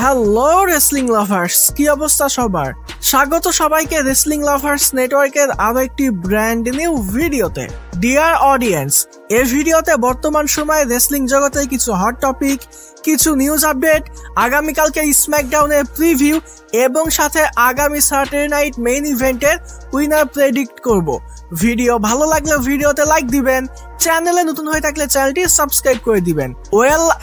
Hello wrestling lovers, কি অবস্থা সবার? স্বাগত সবাইকে রেসলিং লাভার্স নেটওয়ার্কের আরো একটি ব্র্যান্ড নিউ ভিডিওতে। ডিয়ার অডিয়েন্স, এই ভিডিওতে বর্তমান সময়ে রেসলিং জগতের কিছু হট টপিক, কিছু নিউজ আপডেট, আগামীকালকে স্ম্যাকডাউনের প্রিভিউ এবং সাথে আগামী স্যাটারডে নাইট মেইন ইভেন্টের উইনার প্রেডিক্ট করব। ভিডিও ভালো লাগলে ভিডিওতে লাইক দিবেন, চ্যানেলে নতুন হয়ে থাকলে চ্যানেলটি সাবস্ক্রাইব করে দিবেন।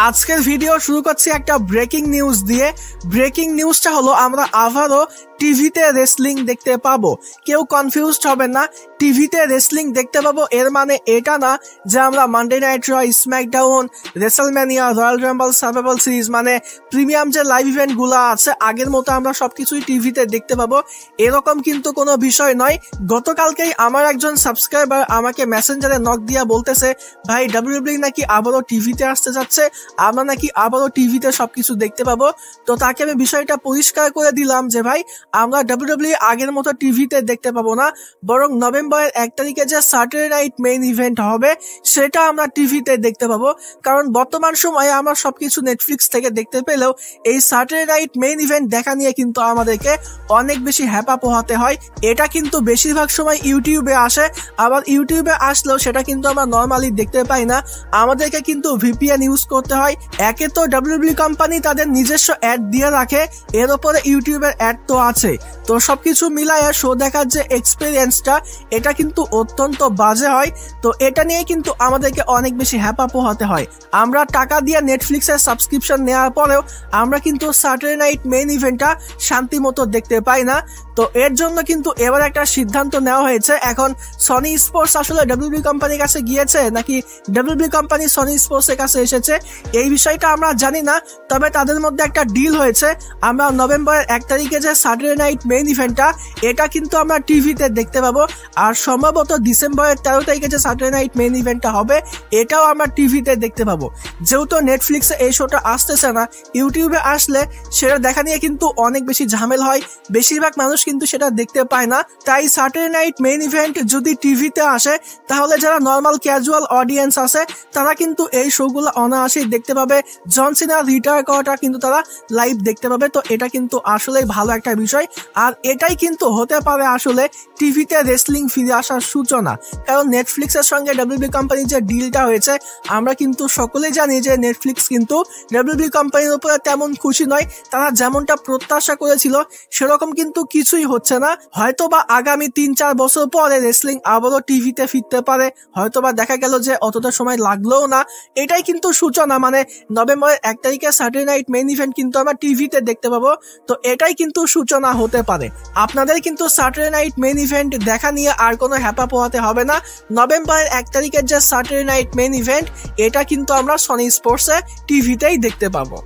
আজকের ভিডিও শুরু করছি একটা ব্রেকিং নিউজ দিয়ে। ব্রেকিং নিউজটা হলো আমরা আবারও টিভিতে রেসলিং দেখতে পাবো। কেউ কনফিউজড হবেন না, টিভিতে রেসলিং দেখতে পাবো এর মানে এটা না যে আমরা মানডে নাইট র, SmackDown, WrestleMania, royal Rumble, survival series মানে প্রিমিয়াম যে লাইভ ইভেন্ট গুলো আছে আগের মতো আমরা সবকিছুই টিভিতে দেখতে পাবো এরকম কিন্তু কোনো বিষয় নয়। গতকালকেই আমার একজন সাবস্ক্রাইবার আমাকে মেসেঞ্জারে নক দিয়া বলতেছে, ভাই ডাব্লিউডাব্লিউ নাকি আবারও টিভিতে আসতে যাচ্ছে, আমরা নাকি আবারও টিভিতে সবকিছু দেখতে পাবো। তো তাকে আমি বিষয়টা পরিষ্কার করে দিলাম যে ভাই আমরা ডাব্লিউডাব্লিউ আগের মতো টিভিতে দেখতে পাবো না, বরং নভেম্বরের 1 তারিখে যে স্যাটারডে নাইট মেইন ইভেন্ট হবে সেটা আমরা টিভিতে দেখতে পাবো। কারণ বর্তমান সময়ে আমরা সবকিছু নেটফ্লিক্স থেকে দেখতে পেলেও এই স্যাটারডে নাইট মেইন ইভেন্ট দেখা নিয়ে কিন্তু আমাদেরকে অনেক বেশি হ্যাপা পোহাতে হয়। এটা কিন্তু বেশিরভাগ সময় ইউটিউবে আসে, আবার ইউটিউবে আসলেও সেটা কিন্তু আমরা নর্মালি দেখতে পাই না, আমাদেরকে কিন্তু ভিপিএন ইউজ করতে হয়। একে তো ডাব্লিউডাব্লিউ কোম্পানি তাদের নিজস্ব অ্যাড দিয়ে রাখে, এর উপরে ইউটিউবের অ্যাড তো আছে। তো সবকিছু মিলাইয়া শো দেখার যে এক্সপিরিয়েন্সটা এটা কিন্তু অত্যন্ত বাজে হয়। তো এটা নিয়ে কিন্তু আমাদেরকে অনেক বেশি হ্যাপা পোহাতে হয়। আমরা টাকা দিয়ে নেটফ্লিক্সের সাবস্ক্রিপশন নেওয়ার পরেও আমরা কিন্তু স্যাটারডে নাইট মেইন ইভেন্টটা শান্তি মতো দেখতে পাই না। তো এর জন্য কিন্তু এবার একটা সিদ্ধান্ত নেওয়া হয়েছে, এখন সনি স্পোর্টস আসলে ডাব্লিউডাব্লিউ কোম্পানির কাছে গিয়েছে নাকি ডাব্লিউডাব্লিউ কোম্পানি সনি স্পোর্টস এর কাছে এসেছে এই বিষয়টা আমরা জানি না, তবে তাদের মধ্যে একটা ডিল হয়েছে। আমরা নভেম্বরের 1 তারিখে যে স্যাটারডে নাইট মেইন ইভেন্টটা এটা কিন্তু আমরা টিভিতে দেখতে পাবো, আর সম্ভবত ডিসেম্বরের 13 তারিখে যে স্যাটারডে নাইট মেইন ইভেন্টটা হবে এটাও আমরা টিভিতে দেখতে পাবো। যেহেতু নেটফ্লিক্সে এই শোটা আসতেছে না, ইউটিউবে আসলে সেটা দেখা নিয়ে কিন্তু অনেক বেশি ঝামেল হয়, বেশিরভাগ মানুষ কিন্তু সেটা দেখতে পায় না। তাই স্যাটারডে নাইট মেইন ইভেন্ট যদি টিভিতে আসে তাহলে যারা নর্মাল ক্যাজুয়াল অডিয়েন্স আছে তারা কিন্তু এই শোগুলো অনায়াসেই দেখতে পাবে। জন সিনা রিটায়ার করাটা কিন্তু তারা লাইভ দেখতে পাবে। তো এটা কিন্তু আসলেই ভালো একটা বিষয়, আর এটাই কিন্তু হতে পারে আসলে টিভিতে রেসলিং ফিরে আসার সূচনা। কারণ নেটফ্লিক্সের সঙ্গে ডাব্লিউডাব্লিউ কোম্পানির যে ডিলটা হয়েছে আমরা কিন্তু সকলেই জানি যে নেটফ্লিক্স কিন্তু ডাব্লিউডাব্লিউ কোম্পানির উপরে তেমন খুশি নয়। তারা যেমনটা প্রত্যাশা করেছিল সেরকম কিন্তু কিছুই হচ্ছে না। হয়তোবা আগামী 3-4 বছর পরে রেসলিং আবারও টিভিতে ফিরতে পারে, হয়তোবা দেখা গেল যে অতটা সময় লাগলেও না। এটাই কিন্তু সূচনা, মানে নভেম্বরের 1 তারিখে স্যাটারডে নাইট মেইন ইভেন্ট কিন্তু আমরা টিভিতে দেখতে পাবো। তো এটাই কিন্তু সূচনা হতে পারে। আপনাদের কিন্তু স্যাটারডে নাইট মেইন ইভেন্ট দেখা নিয়ে আর কোনো হ্যাপা পোহাতে হবে না। নভেম্বরের 1 তারিখের যে স্যাটারডে নাইট মেইন ইভেন্ট এটা কিন্তু আমরা সনি স্পোর্টসে টিভিতেই দেখতে পাবো।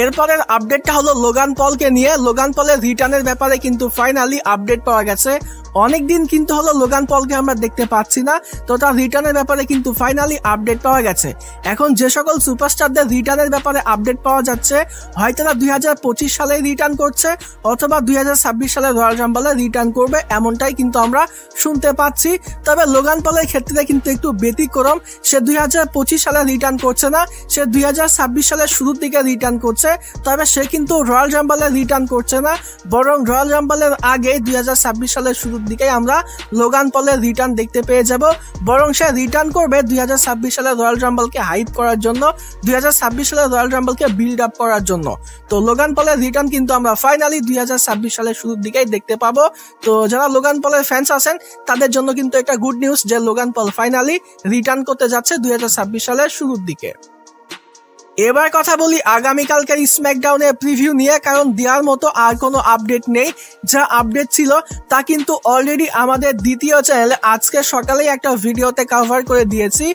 এরপরের আপডেটটা হলো লোগান পলকে নিয়ে। লোগান পলের রিটার্নের ব্যাপারে কিন্তু ফাইনালি আপডেট পাওয়া গেছে। অনেকদিন কিন্তু হলো লোগান পলকে আমরা দেখতে পাচ্ছি না, তো তার রিটার্নের ব্যাপারে কিন্তু ফাইনালি আপডেট পাওয়া গেছে। এখন যে সকল সুপারস্টারদের রিটার্নের ব্যাপারে আপডেট পাওয়া যাচ্ছে হয়তো না 2025 সালে রিটার্ন করছে অথবা 2026 সালে রয়্যাল রাম্বলে রিটার্ন করবে, এমনটাই কিন্তু আমরা শুনতে পাচ্ছি। তবে লোগান পলের ক্ষেত্রে কিন্তু একটু ব্যতিক্রম, সে 2025 সালে রিটার্ন করছে না, সে 2026 সালের শুরুর দিকে রিটার্ন করছে। তবে সে কিন্তু রয়্যাল রাম্বলে রিটার্ন করছে না, বরং রয়্যাল রাম্বলের আগে 2026 সালের শুরুর দিকে আমরা লোগান পলের রিটার্ন দেখতে পেয়ে যাব। বরং সে রিটার্ন করবে 2026 সালের রয়্যাল রাম্বলকে হাইপ করার জন্য, 2026 সালের রয়্যাল রাম্বলকে বিল্ড আপ করার জন্য। তো লোগান পলের রিটার্ন কিন্তু আমরা ফাইনালি 2026 সালের শুরুর দিকেই দেখতে পাবো। তো যারা লোগান পলের ফ্যান্স আছেন তাদের জন্য কিন্তু একটা গুড নিউজ যে লোগান পল ফাইনালি রিটার্ন করতে যাচ্ছে 2026 সালের শুরুর দিকে। এবার কথা বলি আগামীকালকের স্ম্যাকডাউনের প্রিভিউ নিয়ে, কারণ দেওয়ার মতো আর কোনো আপডেট নেই। যা আপডেট ছিল তা কিন্তু অলরেডি আমাদের দ্বিতীয় চ্যানেলে আজকে সকালেই একটা ভিডিওতে কভার করে দিয়েছি।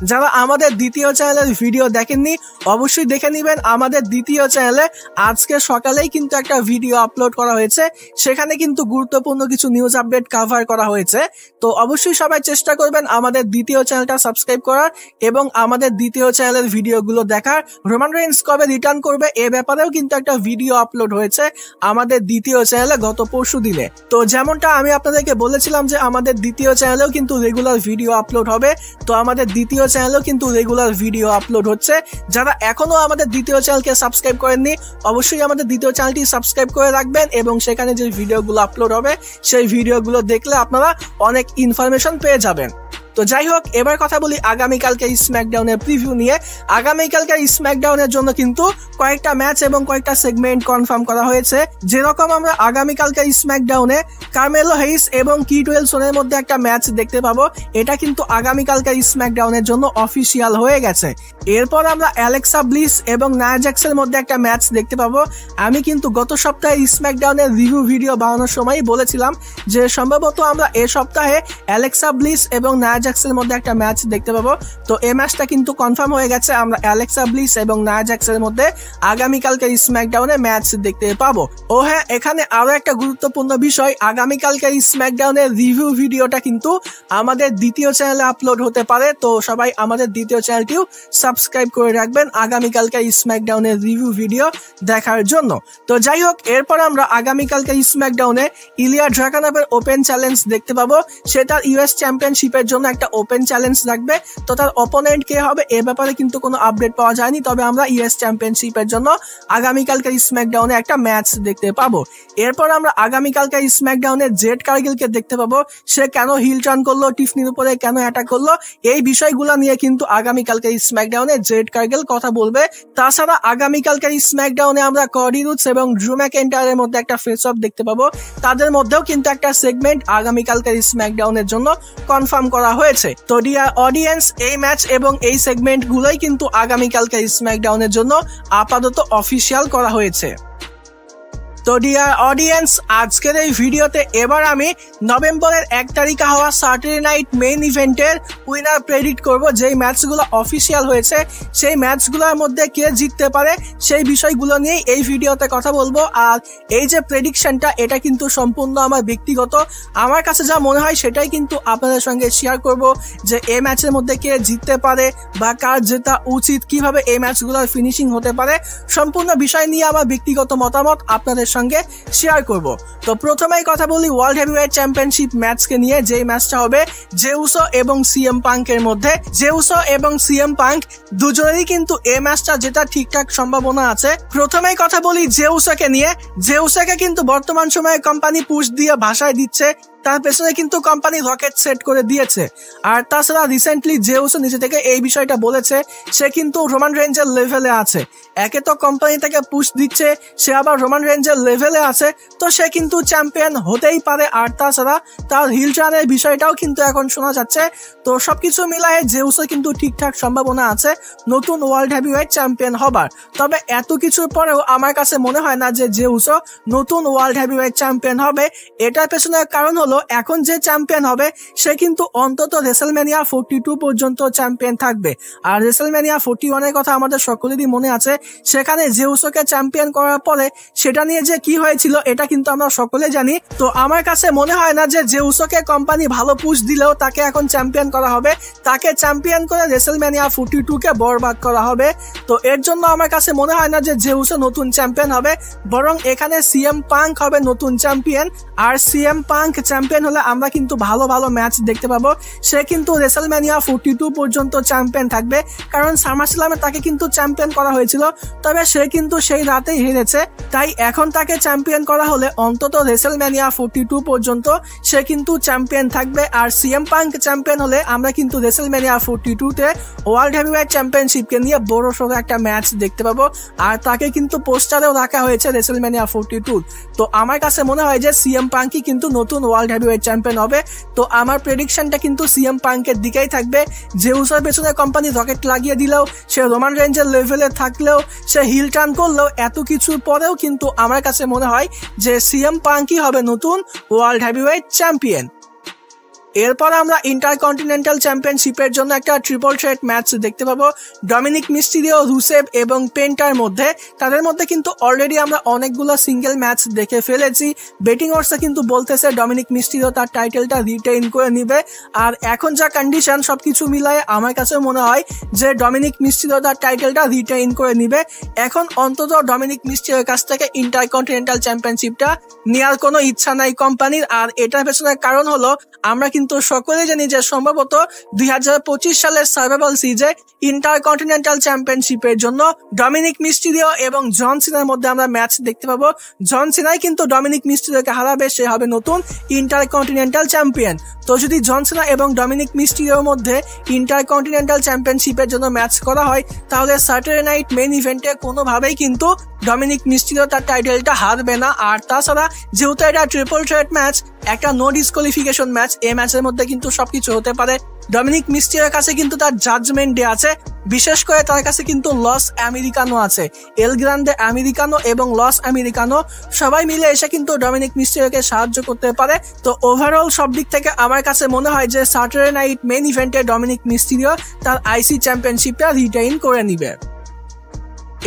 যারা আমাদের দ্বিতীয় চ্যানেলের ভিডিও দেখেননি অবশ্যই দেখে নেবেন। আমাদের দ্বিতীয় চ্যানেলে আজকে সকালেই কিন্তু একটা ভিডিও আপলোড করা হয়েছে, সেখানে কিন্তু গুরুত্বপূর্ণ কিছু নিউজ আপডেট কভার করা হয়েছে। তো অবশ্যই সবাই চেষ্টা করবেন আমাদের দ্বিতীয় চ্যানেলটা সাবস্ক্রাইব করার এবং আমাদের দ্বিতীয় চ্যানেলের ভিডিওগুলো দেখার। রোমান রেইন্স কবে রিটার্ন করবে এ ব্যাপারেও কিন্তু একটা ভিডিও আপলোড হয়েছে আমাদের দ্বিতীয় চ্যানেলে গত পরশু দিনে। তো যেমনটা আমি আপনাদেরকে বলেছিলাম যে আমাদের দ্বিতীয় চ্যানেলেও কিন্তু রেগুলার ভিডিও আপলোড হবে, তো আমাদের দ্বিতীয় চ্যানেলেও কিন্তু রেগুলার ভিডিও আপলোড হচ্ছে। যারা এখনো আমাদের দ্বিতীয় চ্যানেলকে সাবস্ক্রাইব করেননি অবশ্যই আমাদের দ্বিতীয় চ্যানেলটি সাবস্ক্রাইব করে রাখবেন এবং সেখানে যে ভিডিওগুলো আপলোড হবে সেই ভিডিওগুলো দেখলে আপনারা অনেক ইনফরমেশন পেয়ে যাবেন। তো যাই হোক, এবার কথা বলি আগামীকালকে স্ম্যাকডাউনের প্রিভিউ নিয়ে। আগামীকালকে স্ম্যাকডাউনের জন্য কিন্তু কয়েকটা ম্যাচ এবং কয়েকটা সেগমেন্ট কনফার্ম করা হয়েছে। যেরকম আমরা আগামীকালকে স্ম্যাকডাউনে কার্মেলো হেইস এবং কিট ওয়েলসনের মধ্যে একটা ম্যাচ দেখতে পাবো, এটা কিন্তু আগামীকালকে স্ম্যাকডাউনের জন্য অফিসিয়াল হয়ে গেছে। এরপর আমরা অ্যালেক্সা ব্লিস এবং নায়া জ্যাক্সের মধ্যে একটা ম্যাচ দেখতে পাবো। আমি কিন্তু গত সপ্তাহে স্ম্যাকডাউনের রিভিউ ভিডিও বানানোর সময় বলেছিলাম যে সম্ভবত আমরা এ সপ্তাহে অ্যালেক্সা ব্লিস এবং নায়া জ্যাক্সের মধ্যে একটা ম্যাচ দেখতে পাবো। তো এই ম্যাচটা কিন্তু কনফার্ম হয়ে গেছে, আমরা অ্যালেক্সা ব্লিস এবং নায়া জ্যাক্সের মধ্যে আগামীকালকে স্ম্যাকডাউনে ম্যাচ দেখতে পাবো। ও হ্যাঁ, এখানে আরো একটা গুরুত্বপূর্ণ বিষয়, আগামীকালকে স্ম্যাকডাউনের রিভিউ ভিডিওটা কিন্তু আমাদের দ্বিতীয় চ্যানেলে আপলোড হতে পারে। তো সবাই আমাদের দ্বিতীয় চ্যানেলটিও সাবস্ক্রাইব করে রাখবেন আগামীকালকে স্ম্যাকডাউনের রিভিউ ভিডিও দেখার জন্য। তো যাই হোক, এরপর আমরা আগামীকালকে স্ম্যাকডাউনে ইলিয়া ড্রাকানভের ওপেন চ্যালেঞ্জ দেখতে পাবো। সে তার ইউএস চ্যাম্পিয়নশিপের জন্য একটা ওপেন চ্যালেঞ্জ রাখবে। তো তার অপোনেন্ট কে হবে এ ব্যাপারে কিন্তু কোনো আপডেট পাওয়া যায়নি, তবে আমরা ইউএস চ্যাম্পিয়নশিপের জন্য আগামীকালকে স্ম্যাকডাউনে একটা ম্যাচ দেখতে পাবো। এরপর আমরা আগামীকালকে স্ম্যাকডাউনে জেড কার্গিলকে দেখতে পাবো। সে কেন হিল টার্ন করলো, টিফনির উপরে কেন অ্যাটাক করলো, এই বিষয়গুলো নিয়ে কিন্তু আগামীকালকে স্ম্যাকডাউনে জেড কার্গিল কথা বলবে। তাছাড়া আগামীকালকে স্ম্যাকডাউনে আমরা কডি রুডস এবং ড্রু ম্যাকইন্টায়ারের মধ্যে একটা ফেস অফ দেখতে পাবো। তাদের মধ্যেও কিন্তু একটা সেগমেন্ট আগামীকালকে স্ম্যাকডাউনের জন্য কনফার্ম করা হয়েছে। তো ডিয়ার অডিয়েন্স, এই ম্যাচ এবং এই সেগমেন্ট গুলোই কিন্তু আগামীকালকে স্ম্যাকডাউনের জন্য আপাতত অফিসিয়াল করা হয়েছে। তো ডিয়ার অডিয়েন্স, আজকের এই ভিডিওতে এবার আমি নভেম্বরের 1 তারিখে হওয়া স্যাটারডে নাইট মেইন ইভেন্টের উইনার প্রেডিক্ট করব। যেই ম্যাচগুলো অফিসিয়াল হয়েছে সেই ম্যাচগুলোর মধ্যে কে জিততে পারে সেই বিষয়গুলো নিয়ে এই ভিডিওতে কথা বলবো। আর এই যে প্রেডিকশনটা, এটা কিন্তু সম্পূর্ণ আমার ব্যক্তিগত, আমার কাছে যা মনে হয় সেটাই কিন্তু আপনাদের সঙ্গে শেয়ার করব যে এই ম্যাচের মধ্যে কে জিততে পারে বা কার জেতা উচিত, কিভাবে এই ম্যাচগুলোর ফিনিশিং হতে পারে, সম্পূর্ণ বিষয় নিয়ে আমার ব্যক্তিগত মতামত আপনাদের সঙ্গে শেয়ার করব। তো প্রথমেই কথা বলি ওয়ার্ল্ড হেভিওয়েট চ্যাম্পিয়নশিপ ম্যাচকে নিয়ে, যেই ম্যাচটা হবে জেউসো এবং সিএম পাঙ্কের মধ্যে। জেউসো এবং সিএম পাঙ্ক দুজনেরই কিন্তু এই ম্যাচটা জেতার ঠিকঠাক সম্ভাবনা আছে। প্রথমেই কথা বলি জেউসোকে নিয়ে। জেউসোকে কিন্তু বর্তমান সময়ে কোম্পানি পুশ দিয়ে ভাষায় দিচ্ছে, তার পেছনে কিন্তু কোম্পানি রকেট সেট করে দিয়েছে। আর তাছাড়া রিসেন্টলি জেউসো নিজে থেকে এই বিষয়টা বলেছে, সে কিন্তু রোমান রেঞ্জের লেভেলে আছে। একে তো কোম্পানি থেকে পুশ দিচ্ছে, সে আবার রোমান রেঞ্জের লেভেলে আছে, তো সে কিন্তু চ্যাম্পিয়ন হতেই পারে। আর তাছাড়া তার হিল টার্নের বিষয়টাও কিন্তু এখন শোনা যাচ্ছে। তো সবকিছু মিলায়ে জেউসো কিন্তু ঠিকঠাক সম্ভাবনা আছে নতুন ওয়ার্ল্ড হেভিওয়েট চ্যাম্পিয়ন হবার। তবে এত কিছুর পরেও আমার কাছে মনে হয় না যে জেউসো নতুন ওয়ার্ল্ড হেভিওয়েট চ্যাম্পিয়ন হবে। এটার পেছনে কারণ হলো, এখন যে চ্যাম্পিয়ন হবে সে কিন্তু অন্তত রেসেলম্যানিয়া 42 পর্যন্ত চ্যাম্পিয়ন থাকবে। আর রেসেলম্যানিয়া 41 এর কথা আমাদের সকলেরই মনে আছে, সেখানে জেউসোকে চ্যাম্পিয়ন করার পরে সেটা নিয়ে যে কি হয়েছিল এটা কিন্তু আমরা সকলে জানি। তো আমার কাছে মনে হয় না যে জেউসোকে কোম্পানি ভালো পুশ দিলেও তাকে এখন চ্যাম্পিয়ন করা হবে। তাকে চ্যাম্পিয়ন করে রেসেলম্যানিয়া 42 কে বরবাদ করা হবে। তো এর জন্য আমার কাছে মনে হয় না যে জেউসো নতুন চ্যাম্পিয়ন হবে, বরং এখানে সিএম পাঙ্ক হবে নতুন চ্যাম্পিয়ন। আর সিএম পাঙ্ক চ্যাম্পিয়ন হলে আমরা কিন্তু ভালো ভালো ম্যাচ দেখতে পাবো। সে কিন্তু রেসেলম্যানিয়া 42 পর্যন্ত চ্যাম্পিয়ন থাকবে, কারণ সামারস্ল্যামে তাকে কিন্তু চ্যাম্পিয়ন করা হয়েছিল, তবে সে কিন্তু সেই রাতেই হেরেছে। তাই এখন তাকে চ্যাম্পিয়ন করা হলে অন্তত রেসেলম্যানিয়া 42 পর্যন্ত সে কিন্তু চ্যাম্পিয়ন থাকবে। আর সিএম পাঙ্ক চ্যাম্পিয়ন হলে আমরা কিন্তু রেসেলম্যানিয়া 42 তে ওয়ার্ল্ড হেভিওয়েট চ্যাম্পিয়নশিপকে নিয়ে বড় সড়ো একটা ম্যাচ দেখতে পাবো। আর তাকে কিন্তু পোস্টারেও রাখা হয়েছে রেসেলম্যানিয়া 42। তো আমার কাছে মনে হয় যে সিএম পাঙ্কই কিন্তু নতুন ওয়ার্ল্ড হেভিওয়েট চ্যাম্পিয়ন হবে। তো আমার প্রেডিকশনটা কিন্তু সিএম পাঙ্কের দিকেই থাকবে। জেউসোর পেছনে কোম্পানি রকেট লাগিয়ে দিলেও, সে রোমান রেঞ্জের লেভেলে থাকলেও, সে হিল টার্ন করলেও, এত কিছুর পরেও কিন্তু আমার কাছে মনে হয় যে সিএম পাঙ্কই হবে নতুন ওয়ার্ল্ড হেভিওয়েট চ্যাম্পিয়ন। এরপর আমরা ইন্টারকন্টিনেন্টাল চ্যাম্পিয়নশিপের জন্য একটা ট্রিপল থ্রেট ম্যাচ দেখতে পাবো ডমিনিক মিস্টিরিও, রুসেভ এবং পেন্টার মধ্যে। তাদের মধ্যে কিন্তু অলরেডি আমরা অনেকগুলো সিঙ্গেল ম্যাচ দেখে ফেলেছি। বেটিং অর্সে কিন্তু বলতেছে ডমিনিক মিস্টিরিও তার টাইটেলটা রিটেইন করে নিবে। আর এখন যা কন্ডিশন সবকিছু মিলায়ে আমার কাছে মনে হয় যে ডমিনিক মিস্টিরিও তার টাইটেলটা রিটেইন করে নিবে। এখন অন্তত ডমিনিক মিস্টিরিওর কাছ থেকে ইন্টারকন্টিনেন্টাল চ্যাম্পিয়নশিপটা নেওয়ার কোনো ইচ্ছা নাই কোম্পানির। আর এটার পেছনে কারণ হলো আমরা কিন্তু সকলে জানি যে সম্ভবত 2025 সালের সার্ভাইভাল সিরিজে ইন্টারকন্টিনেন্টাল চ্যাম্পিয়নশিপের জন্য ডমিনিক মিস্টিরিও এবং জন সিনার মধ্যে আমরা ম্যাচ দেখতে পাবো। জন সিনাই কিন্তু ডমিনিক মিস্টিরিওকে হারাবে, সে হবে নতুন ইন্টারকন্টিনেন্টাল চ্যাম্পিয়ন। তো যদি জন সিনা এবং ডমিনিক মিস্টিরিওর মধ্যে ইন্টারকন্টিনেন্টাল চ্যাম্পিয়নশিপের জন্য ম্যাচ করা হয় তাহলে স্যাটারডে নাইট মেইন ইভেন্টে কোনোভাবেই কিন্তু ডমিনিক মিস্টিরিও তার টাইটেলটা হারবে না। আর তাছাড়া যেহেতু এটা ট্রিপল থ্রেট ম্যাচ, একটা নো ডিসকোয়ালিফিকেশন ম্যাচ, এই ম্যাচের মধ্যে কিন্তু সবকিছু হতে পারে। ডমিনিক মিস্টিরিওর কাছে কিন্তু তার জাজমেন্ট ডে আছে, বিশেষ করে তার কাছে কিন্তু লস আমেরিকানো আছে। এল গ্রান্ডে আমেরিকানো এবং লস আমেরিকানো সবাই মিলে এসে কিন্তু ডমিনিক মিস্টিরিওকে সাহায্য করতে পারে। তো ওভারঅল সব দিক থেকে আমার কাছে মনে হয় যে স্যাটারডে নাইট মেইন ইভেন্টে ডমিনিক মিস্টিরিও তার আইসি চ্যাম্পিয়নশিপটা রিটেইন করে নিবে।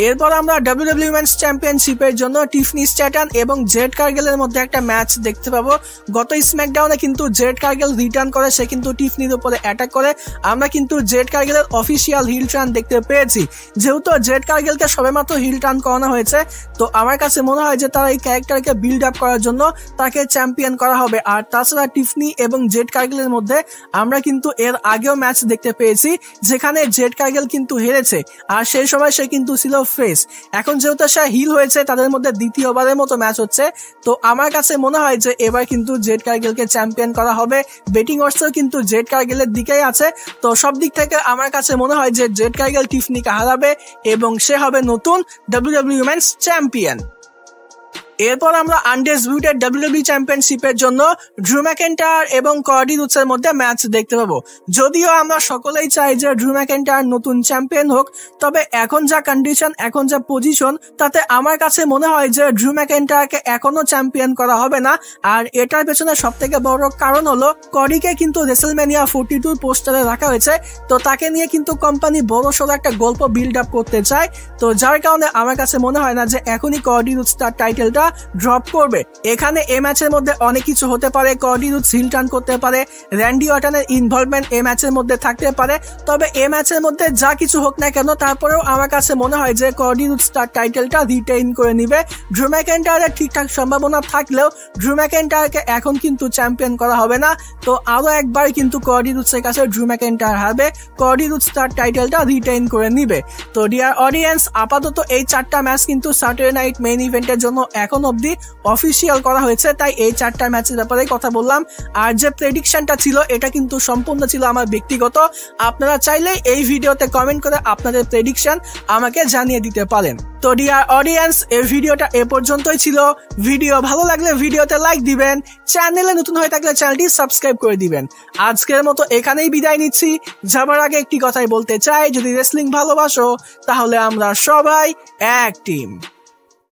এরপর আমরা WWE উইমেন্স চ্যাম্পিয়নশিপের জন্য টিফনি স্ট্যাটন এবং জেড কার্গেলের মধ্যে একটা ম্যাচ দেখতে পাবো। গত স্ম্যাকডাউনে কিন্তু জেড কার্গেল রিটার্ন করে, সে কিন্তু টিফনির উপরে অ্যাটাক করে। আমরা কিন্তু জেড কার্গেলের অফিসিয়াল হিল টার্ন দেখতে পেয়েছি। যেহেতু জেড কার্গেলকে সবেমাত্র হিল টার্ন করানো হয়েছে, তো আমার কাছে মনে হয় যে তারা এই ক্যারেক্টারকে বিল্ড আপ করার জন্য তাকে চ্যাম্পিয়ন করা হবে। আর তাছাড়া টিফনি এবং জেড কার্গেলের মধ্যে আমরা কিন্তু এর আগেও ম্যাচ দেখতে পেয়েছি যেখানে জেড কার্গেল কিন্তু হেরেছে, আর সেই সময় সে কিন্তু ছিল ফেস। এখন যেহেতু সে হিল হয়েছে, তাদের মধ্যে দ্বিতীয়বারের মতো ম্যাচ হচ্ছে। তো আমার কাছে মনে হয় যে এবার কিন্তু জেড কার্গেলকে চ্যাম্পিয়ন করা হবে। বেটিং অর্সও কিন্তু জেড কার্গেলের দিকেই আছে। তো সব দিক থেকে আমার কাছে মনে হয় যে জেড কার্গেল টিফনিকে হারাবে এবং সে হবে নতুন WWE উইমেন্স চ্যাম্পিয়ন। এরপর আমরা আনডিসপিউটেড WWE চ্যাম্পিয়নশিপের জন্য ড্রু ম্যাকইন্টায়ার এবং কর্ডি রুডসের মধ্যে ম্যাচ দেখতে পাবো। যদিও আমরা সকলেই চাই যে ড্রু ম্যাকইন্টায়ার নতুন চ্যাম্পিয়ন হোক, তবে এখন যা কন্ডিশন, এখন যা পজিশন, তাতে আমার কাছে মনে হয় যে ড্রু ম্যাকইন্টায়ারকে এখনো চ্যাম্পিয়ন করা হবে না। আর এটার পেছনে সব থেকে বড় কারণ হলো কর্ডিকে কিন্তু রেসেলম্যানিয়া 42 পোস্টারে রাখা হয়েছে। তো তাকে নিয়ে কিন্তু কোম্পানি বড় সড়ো একটা গল্প বিল্ড আপ করতে চায়। তো যার কারণে আমার কাছে মনে হয় না যে এখনই কর্ডি রুডস তার টাইটেলটা ড্রপ করবে। এখানে এই ম্যাচের মধ্যে অনেক কিছু হতে পারে। কর্ডি রুডস হিল টার্ন করতে পারে, র্যান্ডি অর্টনের ইনভলভমেন্ট এই ম্যাচের মধ্যে থাকতে পারে। তবে এই ম্যাচের মধ্যে যা কিছু হোক না কেন, তারপরেও আমার কাছে মনে হয় যে কর্ডি রুডস তার টাইটেলটা রিটেইন করে নিবে। ড্রু ম্যাকইন্টায়ারের ঠিকঠাক সম্ভাবনা থাকলেও ড্রু ম্যাকইন্টায়ারকে এখন কিন্তু চ্যাম্পিয়ন করা হবে না। তো আরো একবার কিন্তু কর্ডি রুডসের কাছে ড্রু ম্যাকইন্টায়ার হারবে, কর্ডি রুডস তার টাইটেলটা রিটেইন করে নিবে। তো ডিয়ার অডিয়েন্স, আপাতত এই 4টা ম্যাচ কিন্তু স্যাটারডে নাইট মেইন ইভেন্টের জন্য এখন অবধি অফিসিয়াল করা হয়েছে, তাই এই 4টা ম্যাচের ব্যাপারে কথা বললাম। আর যে প্রেডিকশনটা ছিল এটা কিন্তু সম্পূর্ণ ছিল আমার ব্যক্তিগত। আপনারা চাইলে এই ভিডিওতে কমেন্ট করে আপনাদের প্রেডিকশন আমাকে জানিয়ে দিতে পারেন। তো ডিয়ার অডিয়েন্স, এই ভিডিওটা এ পর্যন্তই ছিল। ভিডিও ভালো লাগলে ভিডিওতে লাইক দিবেন, চ্যানেলে নতুন হয়ে থাকলে চ্যানেলটি সাবস্ক্রাইব করে দিবেন। আজকের মতো এখানেই বিদায় নিচ্ছি। যাবার আগে একটি কথাই বলতে চাই, যদি রেসলিং ভালোবাসো তাহলে আমরা সবাই এক টিম।